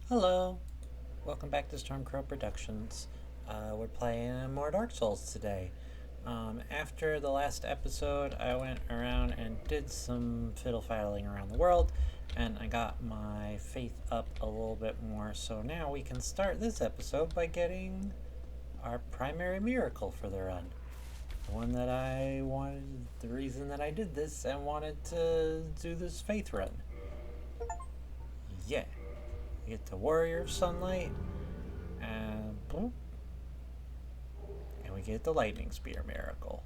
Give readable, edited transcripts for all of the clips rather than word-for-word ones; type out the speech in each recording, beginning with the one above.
Hello, welcome back to Stormcrow Productions. We're playing more Dark Souls today. After the last episode, I went around and did some fiddle faddling around the world, and I got my faith up a little bit more. So now we can start this episode by getting our primary miracle for the run. The one that I wanted, the reason that I did this and wanted to do this faith run. Yeah. We get the Warrior of Sunlight, and boom, and we get the Lightning Spear Miracle.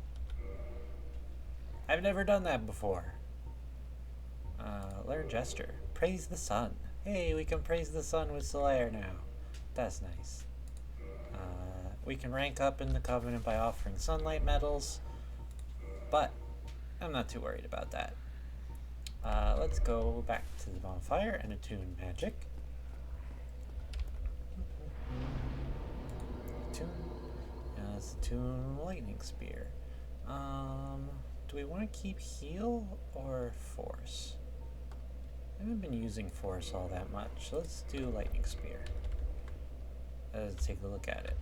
I've never done that before. Learn Gesture. Praise the sun. Hey, we can praise the sun with Solaire now. That's nice. We can rank up in the Covenant by offering sunlight medals, but I'm not too worried about that. Let's go back to the bonfire and attune magic. Attune. Now let's attune lightning spear. Do we want to keep heal or force? I haven't been using force all that much. Let's do lightning spear. Let's take a look at it.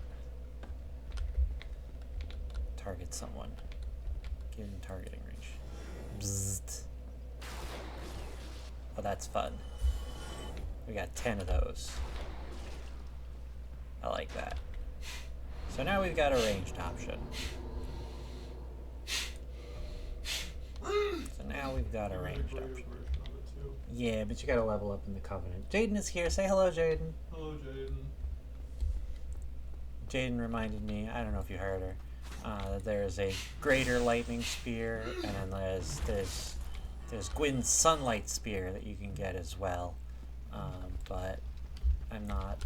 Target someone. Get in targeting range. Bzzzt. Oh, that's fun. We got 10 of those. I like that. So now we've got a ranged option. So now we've got a ranged option. Yeah, but you gotta level up in the Covenant. Jaden is here. Say hello, Jaden. Hello, Jaden. Jaden reminded me, I don't know if you heard her, that there's a greater lightning spear, and then there's Gwyn's sunlight spear that you can get as well. But I'm not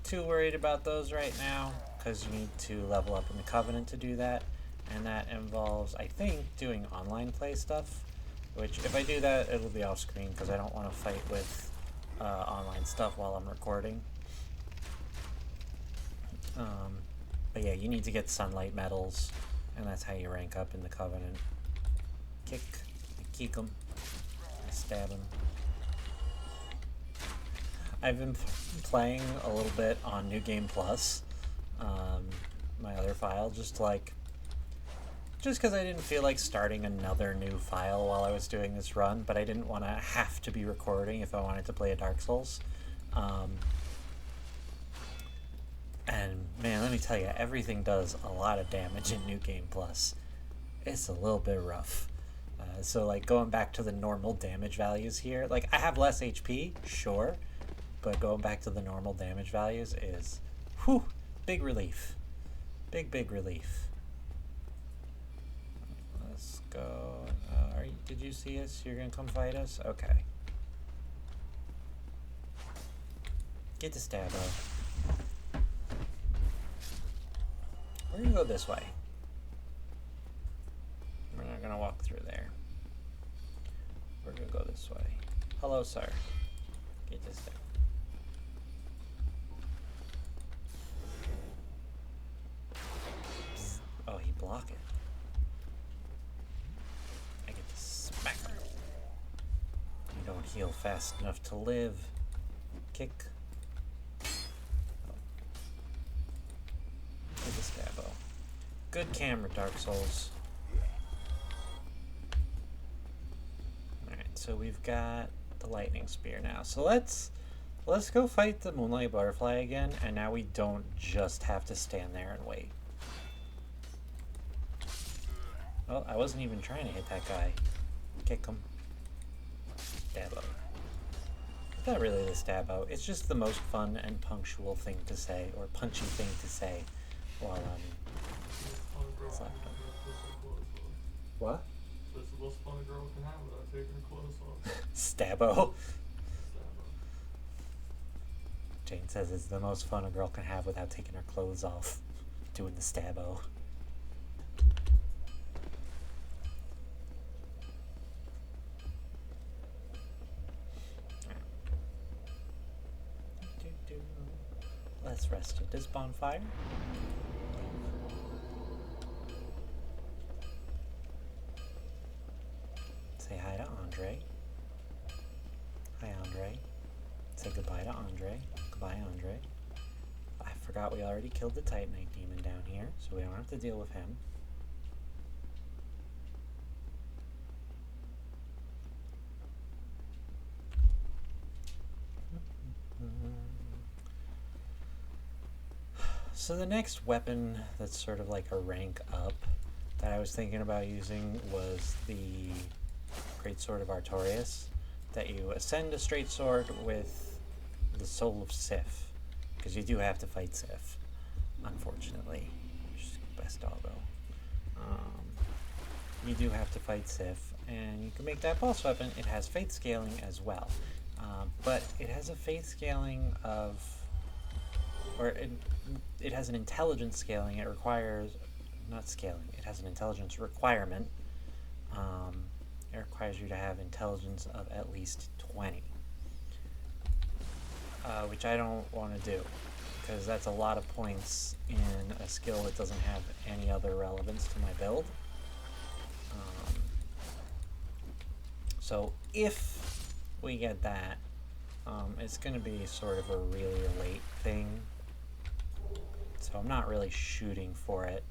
too worried about those right now, because you need to level up in the Covenant to do that, and that involves, I think, doing online play stuff, which if I do that, it'll be off screen, because I don't want to fight with online stuff while I'm recording. But yeah, you need to get sunlight medals, and that's how you rank up in the Covenant. Kick, kick him, stab him. I've been playing a little bit on New Game Plus, my other file, just because I didn't feel like starting another new file while I was doing this run, but I didn't want to have to be recording if I wanted to play a Dark Souls. And man, let me tell you, everything does a lot of damage in New Game Plus. It's a little bit rough. So like going back to the normal damage values here, like I have less HP, sure, but going back to the normal damage values is, whew, big relief. Big relief. Let's go. Did you see us? You're gonna come fight us? Okay. Get the stab out. We're gonna go this way. We're not gonna walk through there. We're gonna go this way. Hello, sir. Get this thing. Oh, he blocked it. I get to smack her. You don't heal fast enough to live. Kick. Oh. Get the stabbo. Good camera, Dark Souls. Alright, so we've got the lightning spear now. So let's go fight the Moonlight Butterfly again, and now we don't just have to stand there and wait. Well, I wasn't even trying to hit that guy. Kick him. Stabbo. It's not really the stabbo. It's just the most fun and punctual thing to say, or punchy thing to say, while I'm slapped him. What? That's the most fun a girl can have without taking her clothes off. Stabbo. Jane says it's the most fun a girl can have without taking her clothes off. Doing the stabbo. Let's rest at this bonfire. Say hi to Andre. Hi, Andre. Say goodbye to Andre. Goodbye, Andre. I forgot we already killed the Titanite demon down here, so we don't have to deal with him. So the next weapon that's sort of like a rank up that I was thinking about using was the Great Sword of Artorias, that you ascend a straight sword with the Soul of Sif, because you do have to fight Sif, unfortunately. Best doggo. You do have to fight Sif, and you can make that boss weapon. It has faith scaling as well, but it has a faith scaling of, or it has an intelligence scaling. It requires, not scaling, it has an intelligence requirement. It requires you to have intelligence of at least 20, which I don't want to do, because that's a lot of points in a skill that doesn't have any other relevance to my build. So if we get that, it's going to be sort of a really late thing. So I'm not really shooting for it.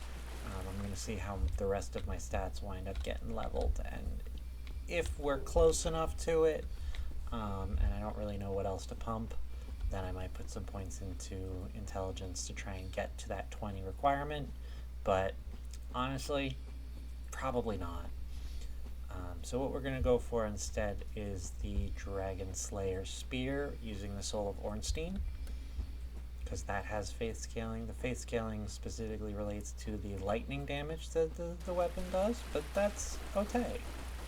I'm going to see how the rest of my stats wind up getting leveled, and if we're close enough to it, and I don't really know what else to pump, then I might put some points into intelligence to try and get to that 20 requirement. But honestly, probably not. So what we're going to go for instead is the Dragon Slayer Spear using the Soul of Ornstein, because that has faith scaling. The faith scaling specifically relates to the lightning damage that the weapon does, but that's okay.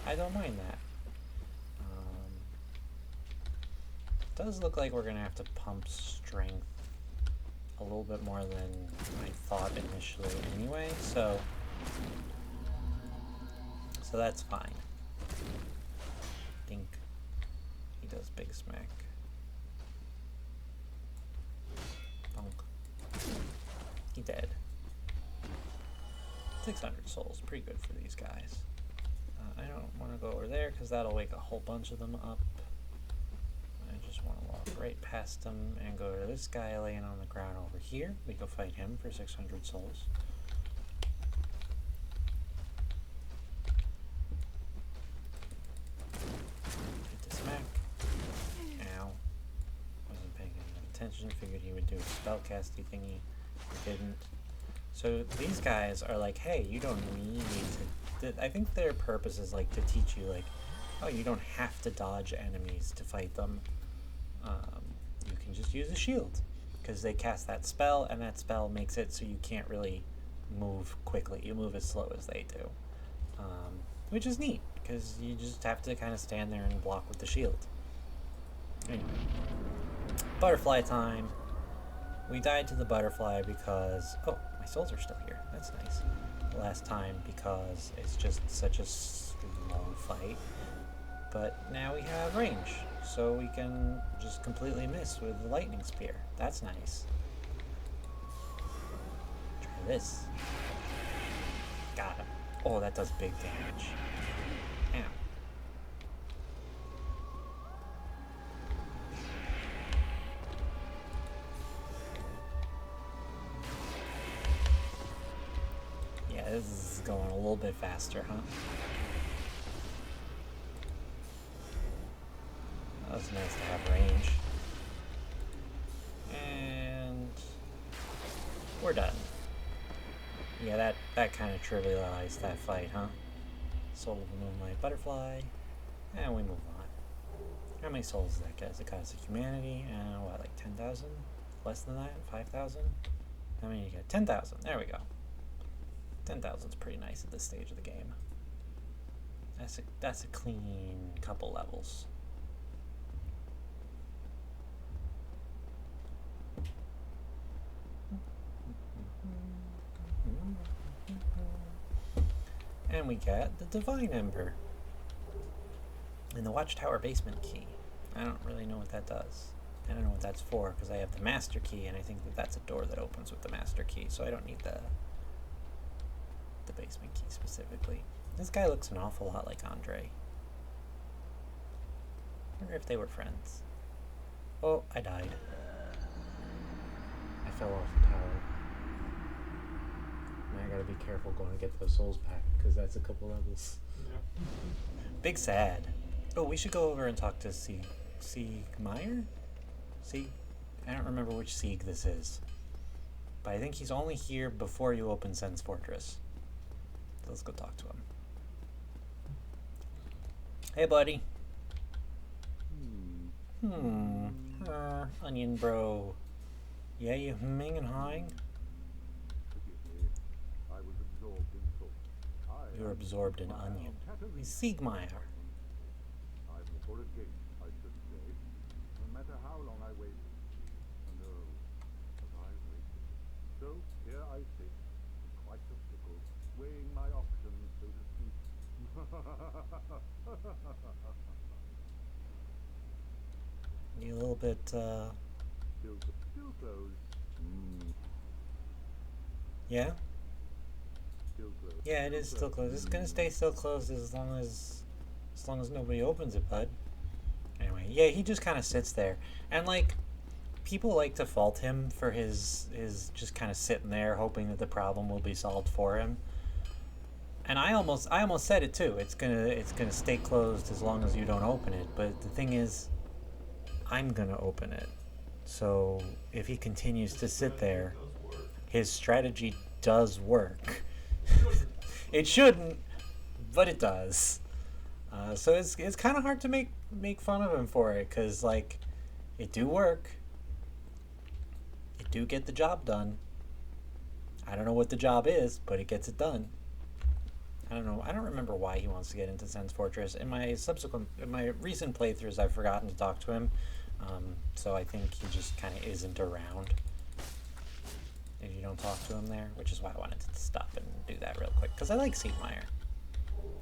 I don't mind that. It does look like we're going to have to pump strength a little bit more than I thought initially anyway, so that's fine. I think he does big smack. Bonk. He dead. 600 souls, pretty good for these guys. I don't want to go over there because that'll wake a whole bunch of them up. I just want to walk right past them and go to this guy laying on the ground over here. We go fight him for 600 souls. Get to smack. Ow. Wasn't paying any attention. Figured he would do a spellcasty thingy. He didn't. So these guys are like, hey, you don't need to... I think their purpose is like to teach you, like, oh, you don't have to dodge enemies to fight them. You can just use a shield, because they cast that spell, and that spell makes it so you can't really move quickly. You move as slow as they do, which is neat, because you just have to kind of stand there and block with the shield. Anyway, butterfly time. We died to the butterfly because... oh, my souls are still here. That's nice. Last time because it's just such a slow fight. But now we have range, so we can just completely miss with the lightning spear. That's nice. Try this. Got him. Oh, that does big damage. Ow. Yeah, this is going a little bit faster, huh? That was nice to have range. And we're done. Yeah, that kind of trivialized that fight, huh? Soul of the Moonlight Butterfly. And we move on. How many souls does that get? Is it Goddess of Humanity? And what, like 10,000? Less than that? 5,000? How many you get? 10,000. There we go. 10,000 is pretty nice at this stage of the game. That's a clean couple levels. And we get the Divine Ember and the Watchtower Basement Key. I don't really know what that does. I don't know what that's for, because I have the Master Key, and I think that that's a door that opens with the Master Key, so I don't need the Basement Key specifically. This guy looks an awful lot like Andre. I wonder if they were friends. Oh, I died. I fell off the tower. Now I gotta be careful going to get those souls back, because that's a couple levels. Yeah. Big sad. Oh, we should go over and talk to Siegmeyer? Sieg? I don't remember which Sieg this is. But I think he's only here before you open Sen's Fortress. So let's go talk to him. Hey, buddy. Onion bro. Yeah, you humming and hawing? You're absorbed in onion. He's Siegmeyer. So here I sit, quite a pickle, weighing my options, so to speak. You a little bit, Still closed. Yeah? Still closed. Yeah, it is still closed. It's gonna stay still closed as long as nobody opens it, bud. Anyway, yeah, he just kind of sits there, and like, people like to fault him for his just kind of sitting there hoping that the problem will be solved for him. And I almost said it too. It's gonna stay closed as long as you don't open it. But the thing is, I'm gonna open it. So if he continues to sit there, his strategy does work. It shouldn't, but it does. So it's kind of hard to make fun of him for it, cause like, it do work. It do get the job done. I don't know what the job is, but it gets it done. I don't know. I don't remember why he wants to get into Sen's Fortress. In my recent playthroughs, I've forgotten to talk to him. So I think he just kind of isn't around if you don't talk to him there, which is why I wanted to stop and do that real quick. Because I like Siegmeyer.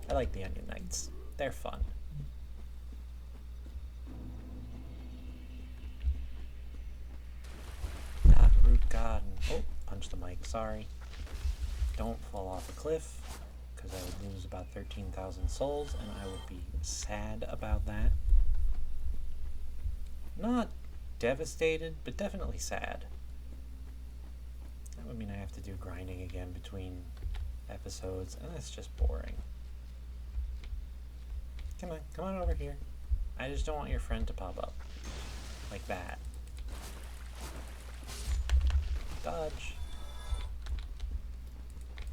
I like the Onion Knights. They're fun. Root Garden. Oh, punch the mic. Sorry. Don't fall off a cliff, because I would lose about 13,000 souls, and I would be sad about that. Not devastated, but definitely sad. That would mean I have to do grinding again between episodes, and that's just boring. Come on over here. I just don't want your friend to pop up. Like that. Dodge.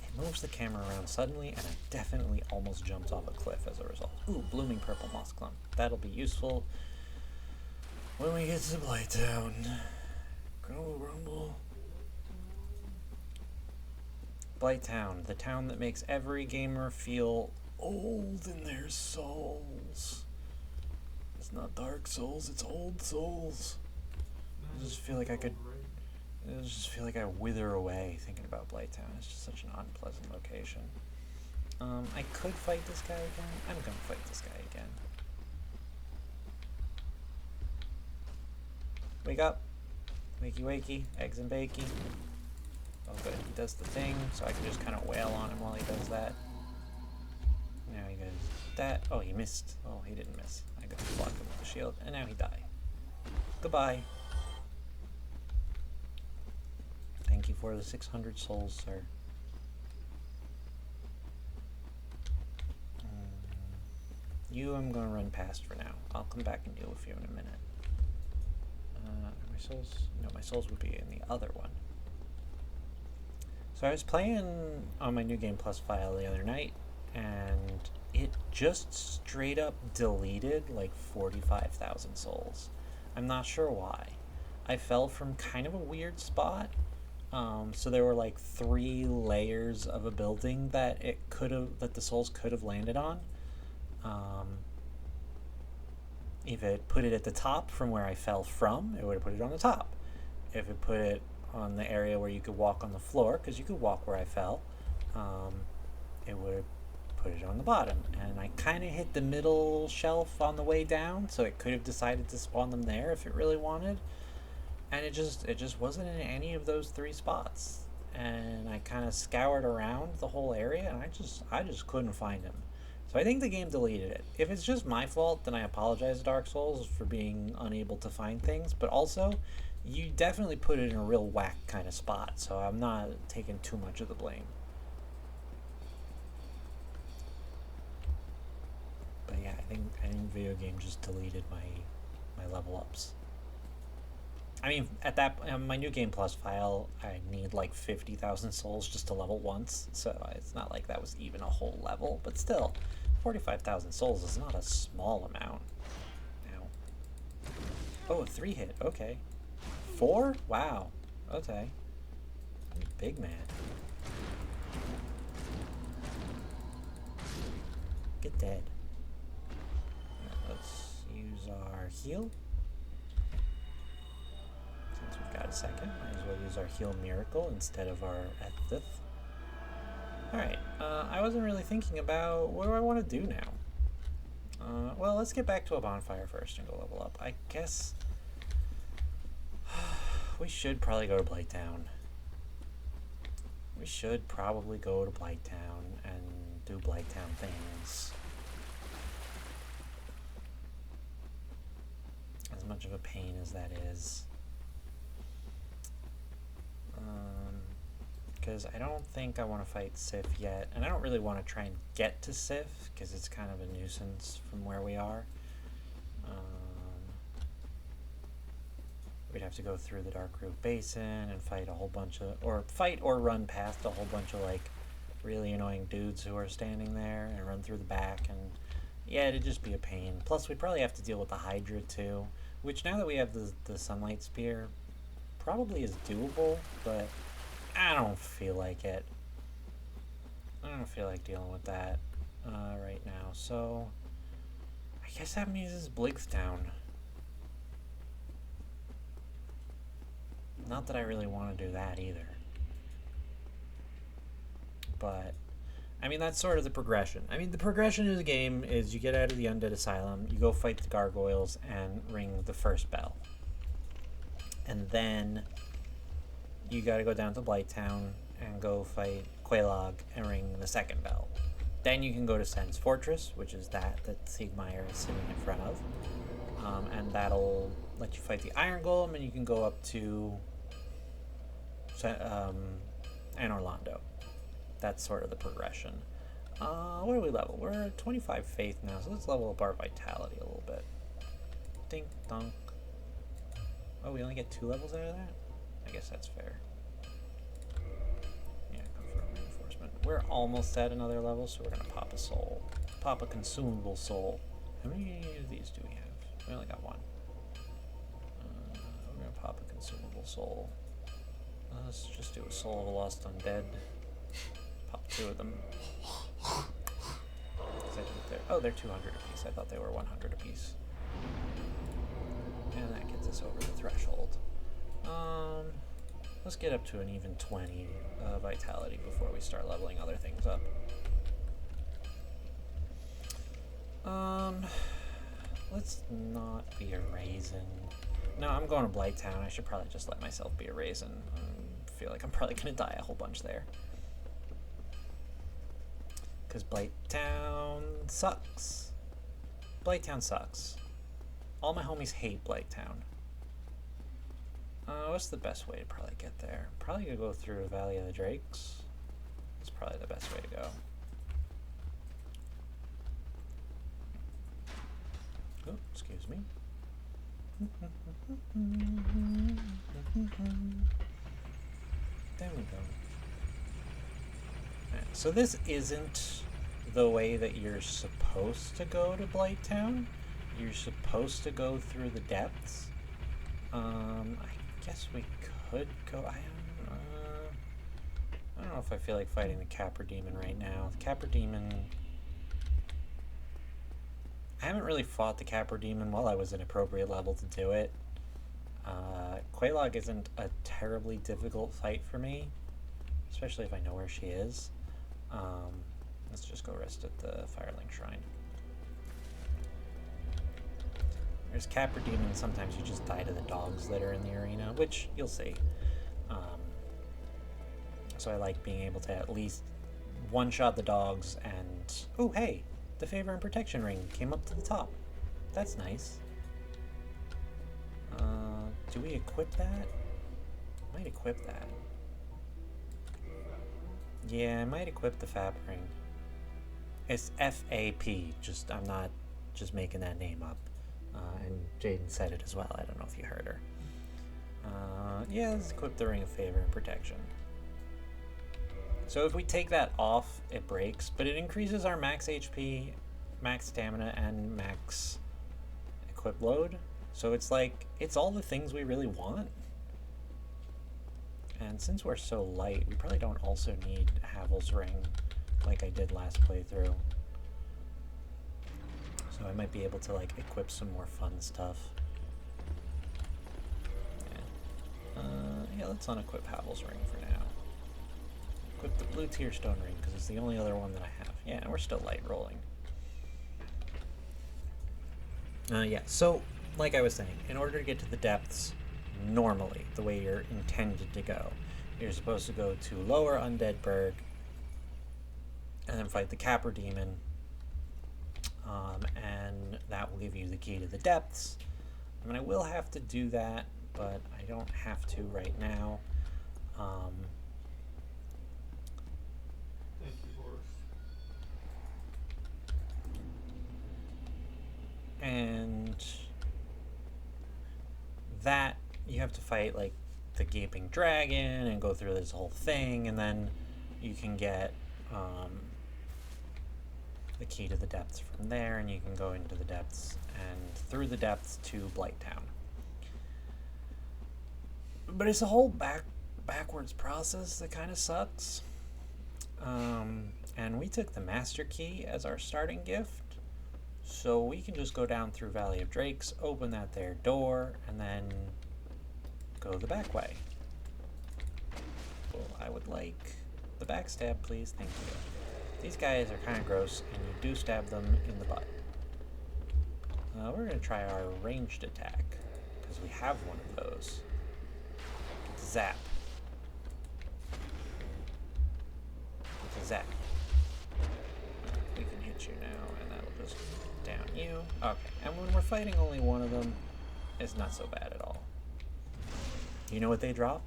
It moves the camera around suddenly, and I definitely almost jumped off a cliff as a result. Ooh, blooming purple moss clump. That'll be useful when we get to Blight Town. Grumble, grumble. Blight Town, the town that makes every gamer feel old in their souls. It's not Dark Souls, it's Old Souls. I just feel like I wither away thinking about Blight Town. It's just such an unpleasant location. I could fight this guy again. I'm gonna fight this guy again. Wake up. Wakey wakey. Eggs and bakey. Oh good, he does the thing, so I can just kind of wail on him while he does that. Now he does that. Oh, he missed. Oh, he didn't miss. I got to block him with the shield, and now he died. Goodbye. Thank you for the 600 souls, sir. You I'm going to run past for now. I'll come back and deal with you in a minute. My souls? No, my souls would be in the other one. So I was playing on my New Game Plus file the other night, and it just straight up deleted like 45,000 souls. I'm not sure why. I fell from kind of a weird spot. So there were like 3 layers of a building that the souls could have landed on. If it put it at the top from where I fell from, it would have put it on the top. If it put it on the area where you could walk on the floor, because you could walk where I fell, it would have put it on the bottom. And I kind of hit the middle shelf on the way down, so it could have decided to spawn them there if it really wanted. And it just wasn't in any of those 3 spots. And I kind of scoured around the whole area, and I just couldn't find him. So I think the game deleted it. If it's just my fault, then I apologize to Dark Souls for being unable to find things. But also, you definitely put it in a real whack kind of spot, so I'm not taking too much of the blame. But yeah, I think video game just deleted my level ups. I mean, at that my new game plus file, I need like 50,000 souls just to level once, so it's not like that was even a whole level. But still, 45,000 souls is not a small amount. Now, oh, a 3-hit. Okay, 4. Wow. Okay, big man. Get dead. Let's use our heal. Since we've got a second, might as well use our heal miracle instead of our ethith. Alright, I wasn't really thinking about what do I want to do now. Well, let's get back to a bonfire first and go level up. I guess we should probably go to Blighttown. We should probably go to Blighttown and do Blighttown things. As much of a pain as that is. Because I don't think I want to fight Sif yet, and I don't really want to try and get to Sif, because it's kind of a nuisance from where we are. We'd have to go through the Darkroot Basin and fight a whole bunch of, or fight or run past a whole bunch of like really annoying dudes who are standing there, and run through the back, and yeah, it'd just be a pain. Plus, we'd probably have to deal with the Hydra too, which now that we have the Sunlight Spear, probably is doable, but I don't feel like it. I don't feel like dealing with that right now, so I guess that means it's Blighttown. Not that I really want to do that either. But, I mean, that's sort of the progression. I mean, the progression of the game is you get out of the Undead Asylum, you go fight the gargoyles, and ring the first bell. And then you gotta go down to Blighttown and go fight Quelaag and ring the second bell. Then you can go to Sen's Fortress, which is that Siegmeyer is sitting in front of. And that'll let you fight the Iron Golem, and you can go up to Anorlando. That's sort of the progression. What do we level? We're at 25 faith now, so let's level up our vitality a little bit. Dink dunk. Oh, we only get 2 levels out of that? I guess that's fair. Yeah, confirm reinforcement. We're almost at another level, so we're gonna pop a soul. Pop a consumable soul. How many of these do we have? We only got 1. We're gonna pop a consumable soul. Let's just do a soul of a lost undead. Pop 2 of them. Oh, they're 200 apiece. I thought they were 100 apiece. And that gets us over the threshold. Let's get up to an even 20 vitality before we start leveling other things up. Let's not be a raisin. No, I'm going to Blighttown. I should probably just let myself be a raisin. I feel like I'm probably going to die a whole bunch there. Because Blighttown sucks. Blighttown sucks. All my homies hate Blighttown. What's the best way to probably get there? Probably gonna go through Valley of the Drakes. That's probably the best way to go. Oh, excuse me. There we go. Right, so this isn't the way that you're supposed to go to Blighttown. You're supposed to go through the depths. I guess we could go. I don't know if I feel like fighting the Capra Demon right now. The Capra Demon. I haven't really fought the Capra Demon while I was an appropriate level to do it. Quelaag isn't a terribly difficult fight for me, especially if I know where she is. Let's just go rest at the Firelink Shrine. There's Capra Demon, sometimes you just die to the dogs that are in the arena, which you'll see. So I like being able to at least one-shot the dogs and... Oh, hey! the favor and protection ring came up to the top. That's nice. Do we equip that? Might equip that. Yeah, I might equip the fab ring. It's FAP, I'm not just making that name up. And Jaden said it as well, I don't know if you heard her. Yeah, let's equip the ring of favor and protection. So if we take that off, it breaks, but it increases our max HP, max stamina, and max equip load. So it's like, it's all the things we really want. And since we're so light, we probably don't also need Havel's ring like I did last playthrough. So I might be able to like equip some more fun stuff. Yeah, let's unequip Havel's ring for now. Equip the blue tier stone ring because it's the only other one that I have. Yeah, and we're still light rolling. Yeah, so like I was saying, in order to get to the depths normally, the way you're intended to go, you're supposed to go to Lower Undeadburg and then fight the Capper Demon, and that will give you the key to the depths. I mean, I will have to do that, but I don't have to right now. Thank you, Horace. And that, you have to fight like the Gaping Dragon and go through this whole thing, and then you can get the key to the depths from there, and you can go into the depths and through the depths to Blight Town. But it's a whole backwards process that kind of sucks. And we took the Master Key as our starting gift, so we can just go down through Valley of Drakes, open that there door, and then go the back way. Well, I would like the backstab, please. Thank you. These guys are kind of gross, and you do stab them in the butt. We're going to try our ranged attack, because we have one of those. Zap. Zap. We can hit you now, and that'll just down you. Okay, and when we're fighting only one of them, it's not so bad at all. You know what they drop?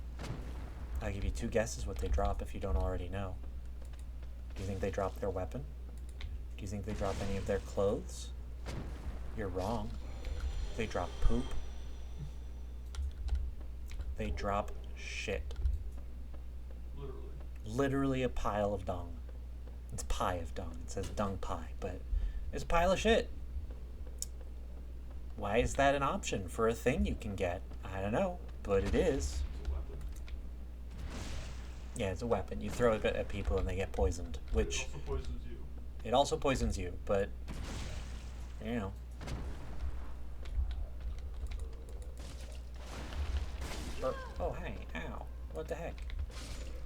I'll give you 2 guesses what they drop if you don't already know. Do you think they drop their weapon? Do you think they drop any of their clothes? You're wrong. They drop poop. They drop shit. Literally. Literally a pile of dung. It's pie of dung. It says dung pie, but it's a pile of shit. Why is that an option for a thing you can get? I don't know, but it is. It's a weapon. Yeah, it's a weapon. You throw it at people and they get poisoned, which... It also poisons you. It also poisons you, but... You know. Oh, hey, ow. What the heck?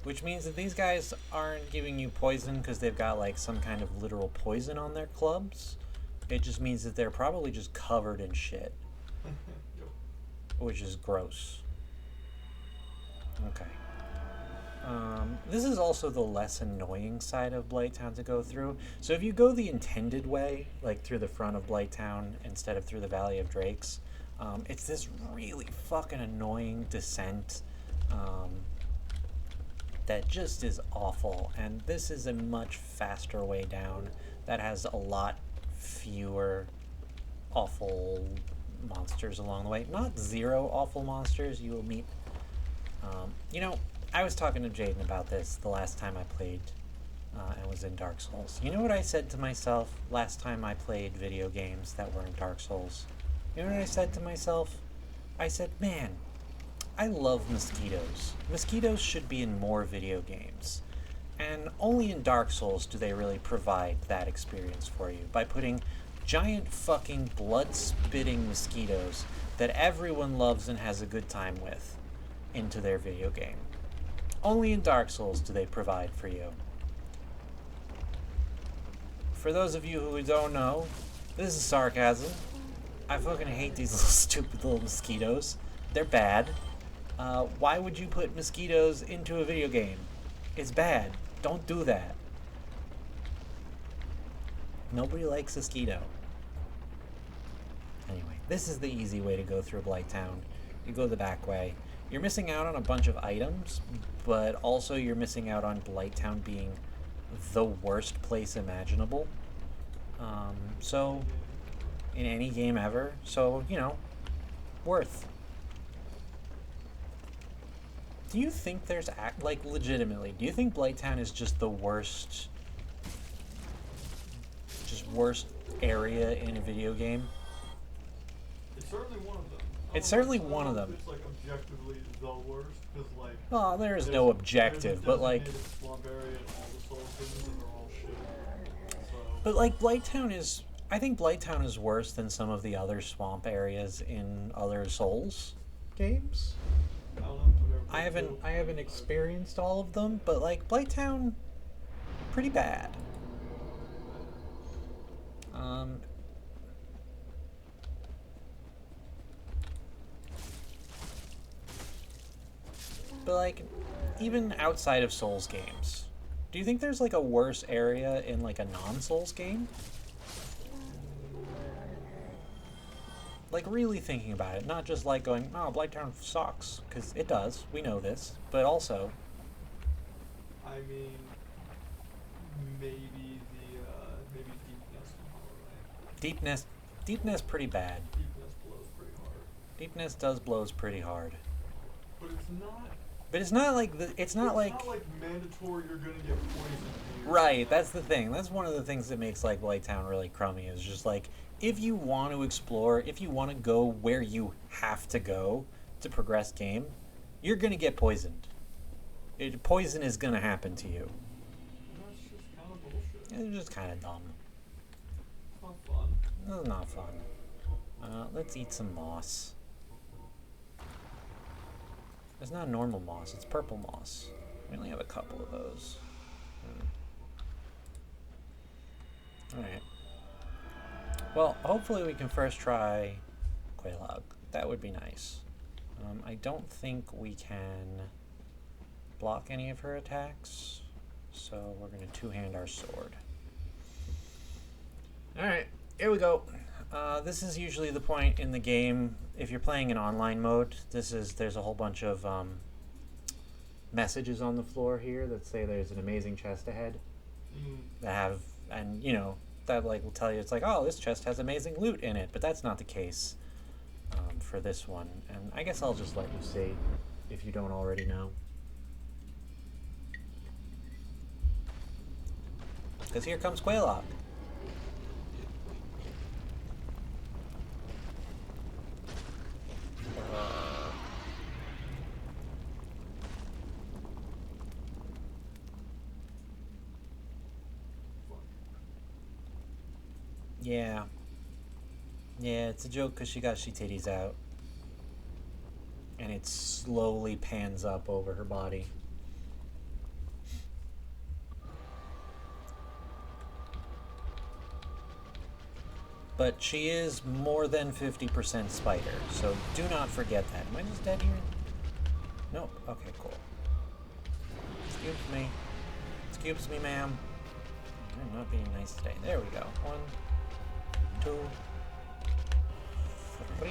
Which means that these guys aren't giving you poison because they've got like some kind of literal poison on their clubs. It just means that they're probably just covered in shit. Yep. Which is gross. Okay. This is also the less annoying side of Blighttown to go through. So if you go the intended way, like through the front of Blighttown instead of through the Valley of Drakes, it's this really fucking annoying descent that just is awful. And this is a much faster way down that has a lot fewer awful monsters along the way. Not 0 awful monsters. You will meet... you know, I was talking to Jaden about this the last time I played and was in Dark Souls. You know what I said to myself last time I played video games that were in Dark Souls? You know what I said to myself? I said, man, I love mosquitoes. Mosquitoes should be in more video games. And only in Dark Souls do they really provide that experience for you, by putting giant fucking blood-spitting mosquitoes that everyone loves and has a good time with into their video game. Only in Dark Souls do they provide for you. For those of you who don't know, this is sarcasm. I fucking hate these little stupid little mosquitoes. They're bad. Why would you put mosquitoes into a video game? It's bad. Don't do that. Nobody likes mosquito. Anyway, this is the easy way to go through Blight Town. You go the back way. You're missing out on a bunch of items, but also you're missing out on Blight Town being the worst place imaginable. So, in any game ever. So, you know, worth. Do you think there's, like, legitimately, do you think Blight Town is just the worst, area in a video game? It's certainly one of them. It's certainly one of them. It's like objectively the worst, because like. Oh, there is no objective, but like. There's a designated swamp area and all the soul things and they're all shit. So. But like Blighttown is, I think Blighttown is worse than some of the other swamp areas in other Souls games. I don't know. I haven't experienced all of them, but like Blighttown, pretty bad. But like, even outside of Souls games, do you think there's like a worse area in like a non-Souls game? Like really thinking about it, not just like going, oh, Blighttown sucks, because it does, we know this, but also... I mean, maybe maybe Deepness. Deepness pretty bad. Deepness blows pretty hard. Deepness does blows pretty hard. But it's not... But it's not like it's not like mandatory you're gonna get poisoned. Right, that's the thing. That's one of the things that makes like Blighttown really crummy. Is just like if you want to explore, if you want to go where you have to go to progress game, you're gonna get poisoned. Poison is gonna happen to you. That's just kind of bullshit. It's just kind of dumb. It's not fun. It's not fun. Let's eat some moss. It's not normal moss, it's purple moss. We only have a couple of those. Alright. Well, hopefully we can first try Quelaag. That would be nice. I don't think we can block any of her attacks, so we're going to two-hand our sword. Alright, here we go. This is usually the point in the game, if you're playing in online mode, there's a whole bunch of messages on the floor here that say there's an amazing chest ahead. That have, and you know, that like will tell you, it's like, oh, this chest has amazing loot in it, but that's not the case for this one. And I guess I'll just let you see if you don't already know. Because here comes Quelaag. Yeah. Yeah, it's a joke because she got she titties out. And it slowly pans up over her body. But she is more than 50% spider, so do not forget that. Am I just dead here? Nope. Okay, cool. Excuse me. Excuse me, ma'am. I'm not being nice today. There we go. 1, 2, 3.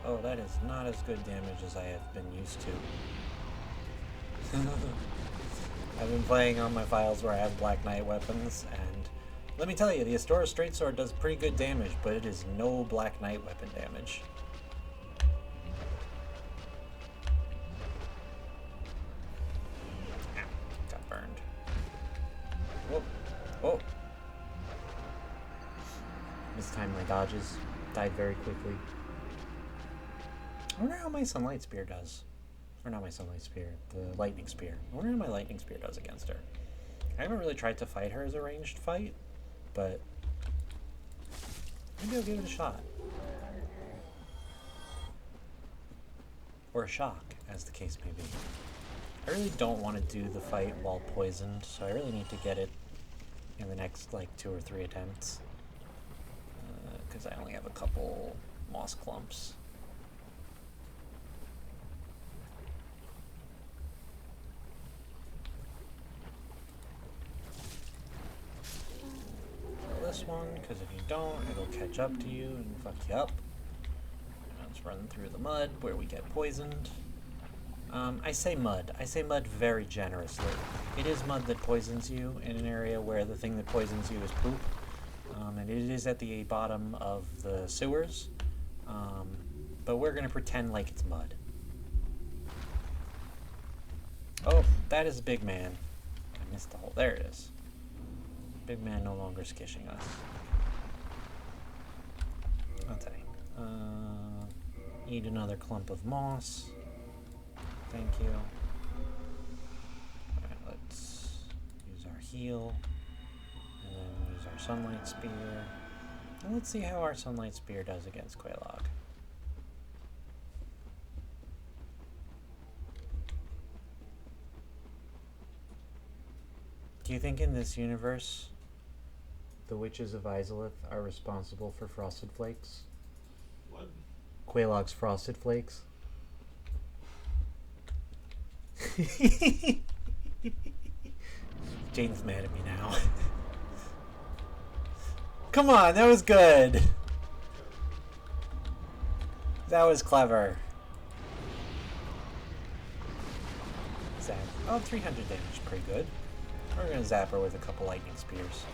Oh, that is not as good damage as I have been used to. I've been playing on my files where I have Black Knight weapons, and let me tell you, the Astora Straight Sword does pretty good damage, but it is no Black Knight weapon damage. Got burned. Whoop. Oh. Mistimed my dodges. Died very quickly. I wonder how my Sunlight Spear does. Or not my Sunlight Spear, the Lightning Spear. I wonder how my Lightning Spear does against her. I haven't really tried to fight her as a ranged fight, but maybe I'll give it a shot. Or a shock, as the case may be. I really don't want to do the fight while poisoned, so I really need to get it in the next, like, 2 or 3 attempts. Because I only have a couple moss clumps. Because if you don't, it'll catch up to you and fuck you up. Let's run through the mud where we get poisoned. I say mud. I say mud very generously. It is mud that poisons you in an area where the thing that poisons you is poop. And it is at the bottom of the sewers. But we're going to pretend like it's mud. Oh, that is a big man. I missed the hole. There it is. Big man no longer skishing us. Okay. Eat another clump of moss. Thank you. Alright, let's use our heal. And then use our sunlight spear. And let's see how our sunlight spear does against Quelaag. Do you think in this universe the witches of Izalith are responsible for Frosted Flakes? What? Quelaag's Frosted Flakes? Jane's mad at me now. Come on, that was good. That was clever. Zap. Oh, 300 damage, pretty good. We're gonna zap her with a couple lightning spears.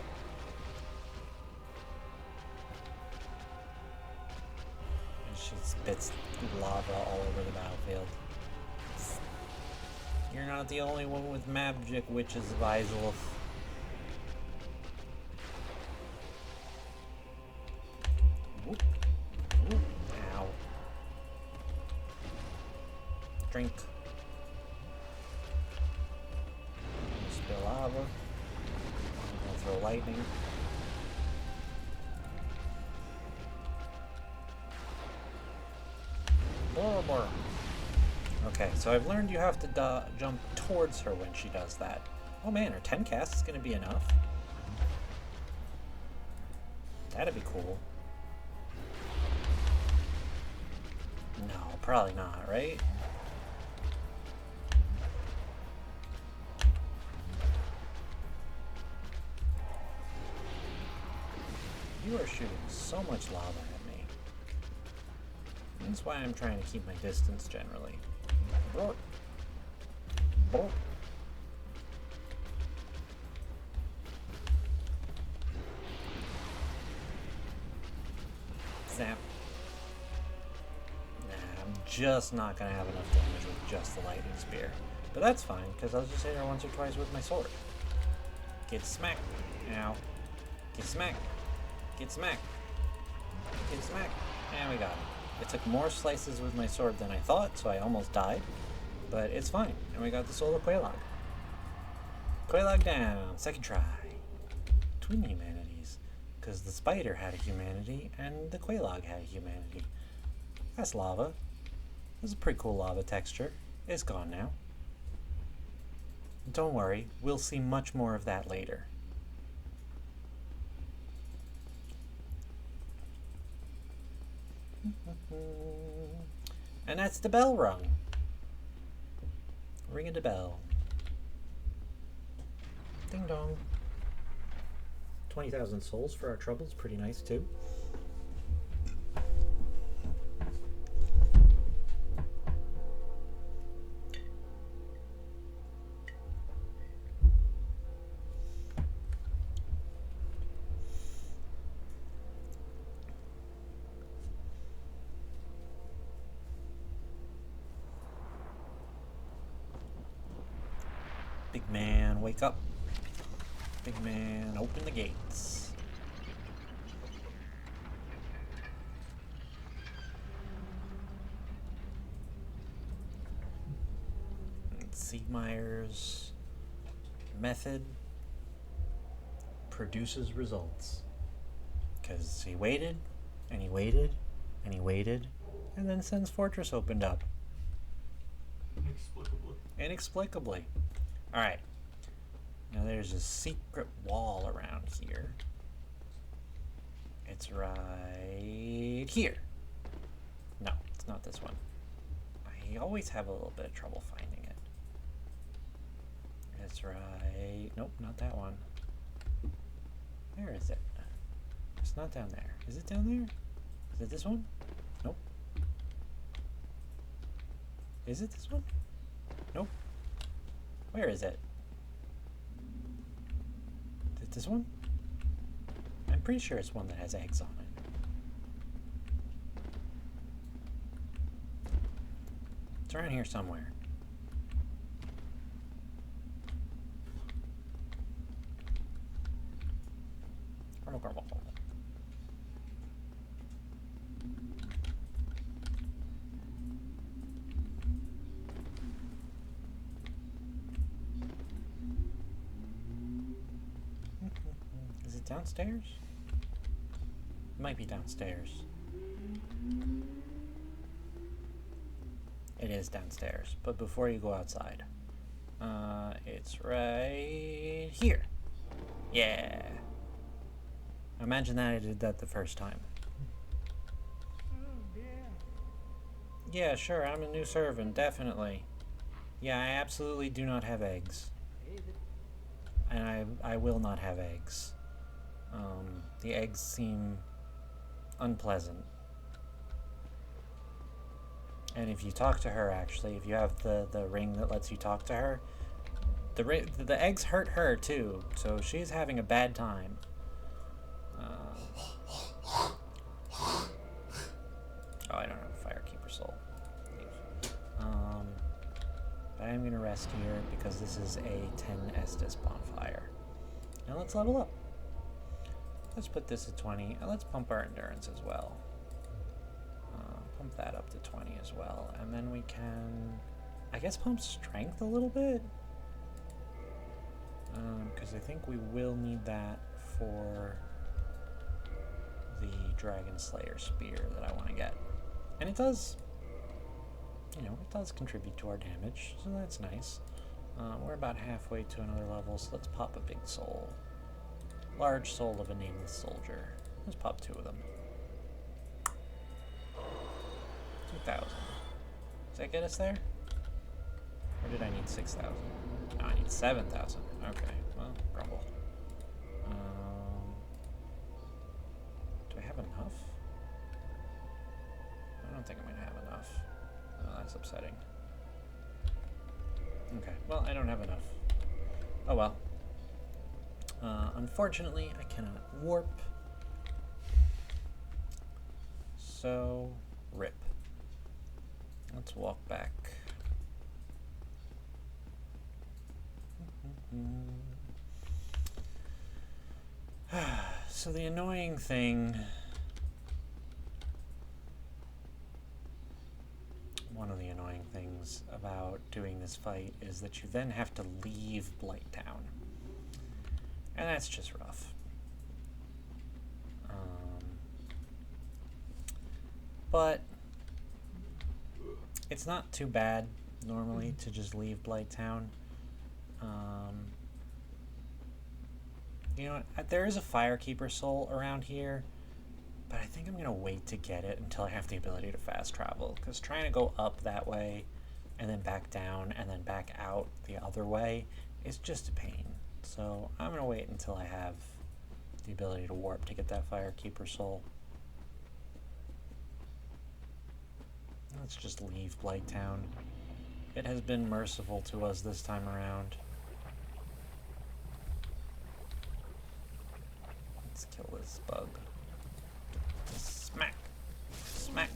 And she spits lava all over the battlefield. You're not the only one with magic, witches of Izalith. Whoop. Whoop. Ow. Drink. Spill lava. I'm gonna throw lightning. More. Okay, so I've learned you have to jump towards her when she does that. Oh man, her 10 cast is gonna be enough. That'd be cool. No, probably not, right? You are shooting so much lava at me. That's why I'm trying to keep my distance generally. Brr. Brr. Zap. Nah, I'm just not gonna have enough damage with just the lightning spear. But that's fine, because I'll just hit her once or twice with my sword. Get smacked. Ow. Get smacked. Get smacked. Get smacked. And we got him. It took more slices with my sword than I thought, so I almost died. But it's fine. And we got the soul of Quelaag. Quelaag down. Second try. Twin humanities. Because the spider had a humanity, and the Quelaag had a humanity. That's lava. This is a pretty cool lava texture. It's gone now. Don't worry, we'll see much more of that later. And that's the bell rung. Ring the bell. Ding dong. 20,000 souls for our troubles, pretty nice too. Big man, wake up. Big man, open the gates. Siegmeyer's method produces results. Because he waited, and he waited, and he waited, and then Sen's Fortress opened up. Inexplicably. Alright. Now there's a secret wall around here. It's right here. No, it's not this one. I always have a little bit of trouble finding it. It's right... Nope, not that one. Where is it? It's It's not down there. Is it down there? Is it this one? Nope. Is it this one? Nope. Where is it? Is it this one? I'm pretty sure it's one that has eggs on it. It's around here somewhere. Grumble, grumble, grumble. Is it downstairs? It might be downstairs. It is downstairs, but before you go outside, it's right here. Yeah. Imagine that I did that the first time. Yeah, sure, I'm a new servant, definitely. Yeah, I absolutely do not have eggs. And I will not have eggs. The eggs seem unpleasant. And if you talk to her, actually, if you have the ring that lets you talk to her, the eggs hurt her too, so she's having a bad time. Oh, I don't have a Firekeeper soul. But I'm gonna rest here because this is a 10 Estus bonfire. Now let's level up. Let's put this at 20, and let's pump our endurance as well. Pump that up to 20 as well, and then we can, I guess, pump strength a little bit. Because I think we will need that for the Dragon Slayer spear that I want to get. And it does, you know, it does contribute to our damage, so that's nice. We're about halfway to another level, so let's pop a big soul. Large soul of a nameless soldier. Let's pop 2 of them. 2,000. Does that get us there? Or did I need 6,000? No, I need 7,000. Okay, well, grumble. Do I have enough? I don't think I'm gonna have enough. Oh, that's upsetting. Okay, well, I don't have enough. Oh well. Unfortunately, I cannot warp. So, rip. Let's walk back. So the annoying thing, one of the annoying things about doing this fight is that you then have to leave Blight Town. And that's just rough. But it's not too bad normally to just leave Blight Town. You know what? There is a Firekeeper soul around here, but I think I'm going to wait to get it until I have the ability to fast travel, because trying to go up that way and then back down and then back out the other way is just a pain. So I'm going to wait until I have the ability to warp to get that Firekeeper soul. Let's just leave Blight Town. It has been merciful to us this time around. Let's kill this bug. Smack! Smack!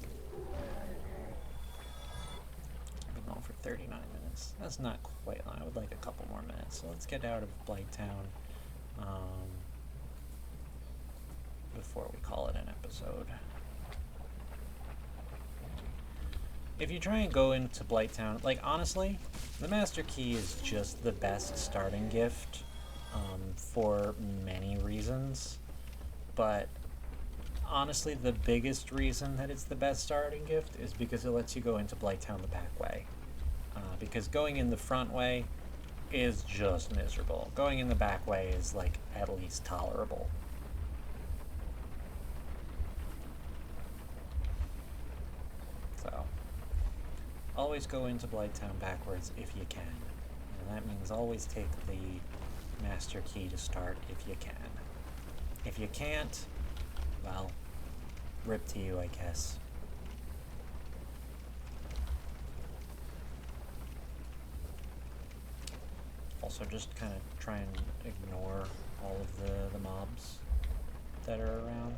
I've been going for 39 minutes. That's not quite long. I would like a couple more minutes. So let's get out of Blight Town before we call it an episode. If you try and go into Blight Town, like, honestly, the Master Key is just the best starting gift for many reasons. But honestly, the biggest reason that it's the best starting gift is because it lets you go into Blight Town the back way. Because going in the front way is just miserable. Going in the back way is, like, at least tolerable. So, always go into Blight Town backwards if you can. And that means always take the Master Key to start if you can. If you can't, Well, rip to you, I guess. Also, just kind of try and ignore all of the mobs that are around.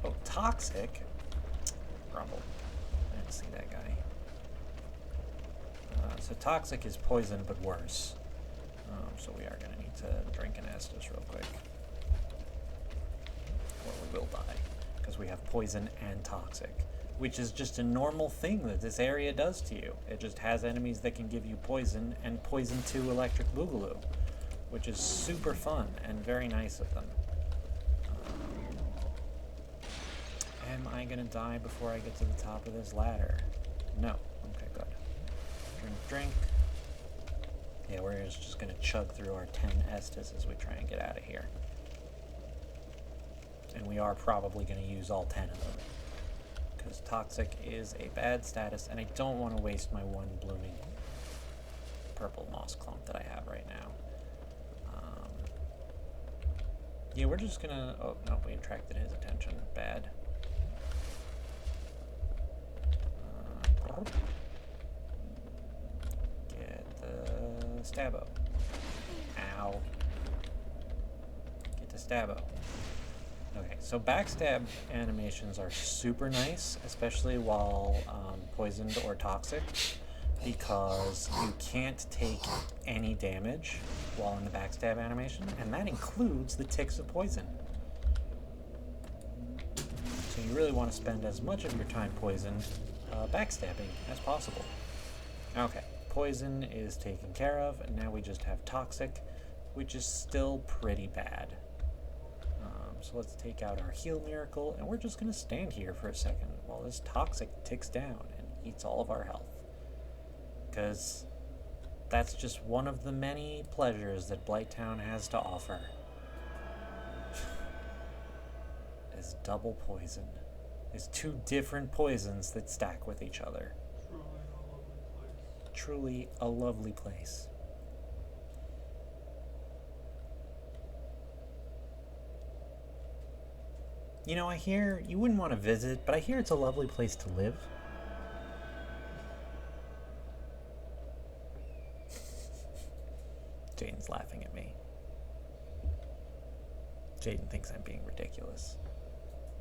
Oh, toxic? Grumble. I didn't see that guy. So toxic is poison, but worse. So we are going to need to drink an Estus real quick. Or we will die, because we have poison and toxic, which is just a normal thing that this area does to you. It just has enemies that can give you poison and poison 2 electric boogaloo, which is super fun and very nice of them. Am I going to die before I get to the top of this ladder? No. Okay, good. Drink. Yeah, we're just going to chug through our 10 Estus as we try and get out of here. And we are probably going to use all 10 of them, because toxic is a bad status, and I don't want to waste my one blooming purple moss clump that I have right now. Yeah, we're just going to... Oh, no, we attracted his attention. Bad. Get the Stabbo. Ow. Get the Stabbo. Okay, so backstab animations are super nice, especially while poisoned or toxic, because you can't take any damage while in the backstab animation, and that includes the ticks of poison. So you really want to spend as much of your time poisoned backstabbing as possible. Okay, poison is taken care of, and now we just have toxic, which is still pretty bad. So let's take out our heal miracle, and we're just going to stand here for a second while this toxic ticks down and eats all of our health. Because that's just one of the many pleasures that Blighttown has to offer. Is double poison. Is 2 different poisons that stack with each other. Truly a lovely place. You know, I hear you wouldn't want to visit, but I hear it's a lovely place to live. Jaden's laughing at me. Jaden thinks I'm being ridiculous.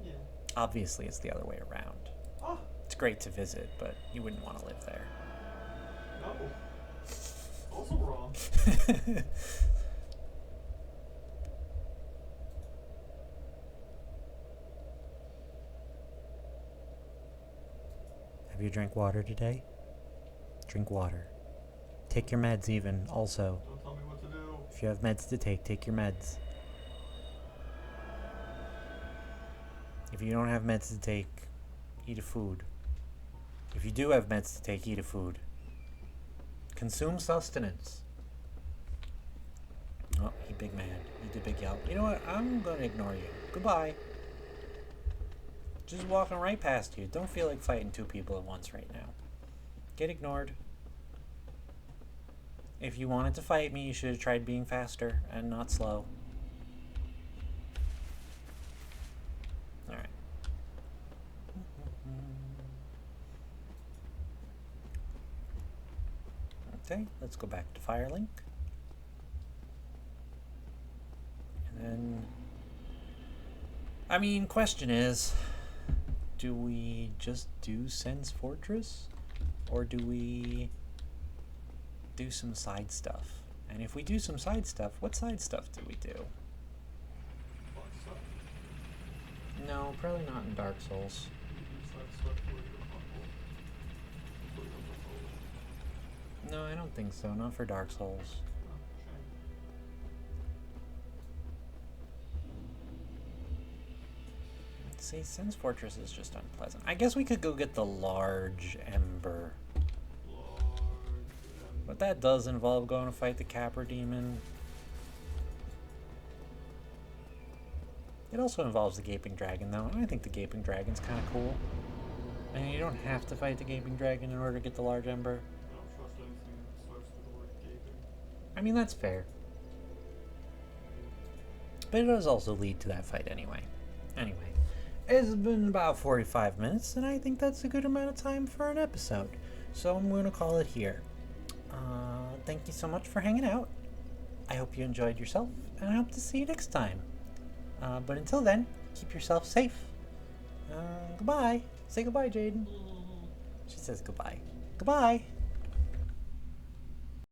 Yeah. Obviously, it's the other way around. Oh. It's great to visit, but you wouldn't want to live there. No. Also wrong. Have you drank water today? Drink water. Take your meds even, also. Don't tell me what to do. If you have meds to take your meds. If you don't have meds to take, eat a food. If you do have meds to take, eat a food. Consume sustenance. Oh, he big man. He did big yelp. You know what? I'm gonna ignore you. Goodbye. Just walking right past you. Don't feel like fighting 2 people at once right now. Get ignored. If you wanted to fight me, you should have tried being faster and not slow. Alright. Okay, let's go back to Firelink. And then... I mean, question is... Do we just do Sen's Fortress? Or do we do some side stuff? And if we do some side stuff, what side stuff do we do? No, probably not in Dark Souls. No, I don't think so. Not for Dark Souls. See, Sen's Fortress is just unpleasant. I guess we could go get the large ember. But that does involve going to fight the Capra Demon. It also involves the Gaping Dragon, though, and I think the Gaping Dragon's kind of cool. And you don't have to fight the Gaping Dragon in order to get the large ember. I don't trust anything that starts with the word gaping. I mean, that's fair. But it does also lead to that fight anyway. Anyway, It's been about 45 minutes, and I think that's a good amount of time for an episode. So I'm going to call it here. Thank you so much for hanging out. I hope you enjoyed yourself, and I hope to see you next time. But until then, keep yourself safe. Goodbye. Say goodbye, Jaden. She says goodbye. Goodbye.